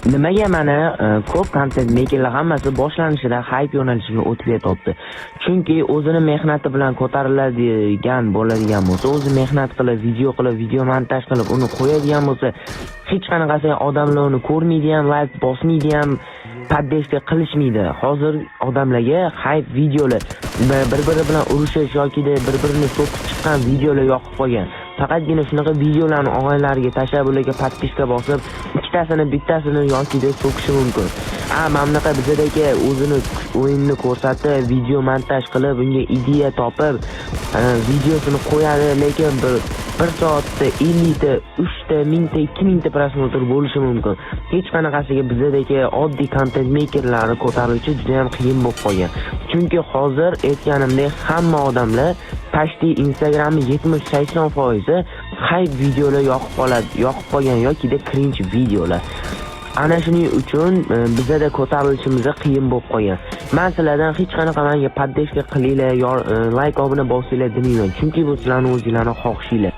Nimaga mana ko'p content makerlar hammasi boshlanishida hype yo'nalishiga o'tib ketibdi. Chunki o'zini mehnati bilan ko'tariladigan bo'ladigan bo'lsa, o'zi mehnat qilib, video montaj qilib, uni qo'yadigan bo'lsa, hech qanaqasi odamlar uni ko'rmaydi ham, like bosmaydi ham, poddeska qilishmaydi. Hozir odamlarga hype videolar, bir-biri bilan urushish yoki bir-birini so'kib chiqqan videolar yoqib qolgan. Faqatgina shunaqa videolarni og'aynilariga tashlab, ularga podpiska bosib, bittasini yoki so'kishi mumkin. Mamlaqa bizdagi o'zini o'yinni ko'rsatib, video montaj qilib, unga ideya topib, videosini qo'yadi, lekin bir soatda 50 ta, 3 ta, 1000 ta, 2000 ta prosmotr bo'lishi mumkin. Hech qanaqasiga bizdagi oddiy content makerlarni ko'tarilishi juda ham qiyin bo'lib qolgan. Chunki hozir aytganimdek hamma odamlar pashti Instagramni 70-80% hype videolar yoqib qolgan yoki cringe videolar. Ana shuning uchun bizda ko'tarilishimiz qiyin bo'lib qolgan. Men sizlardan hech qanaqa menga poddeska qilinglar, like obuna bosinglar demayman. Chunki bu sizlarning o'zingizlarning xohishinglar.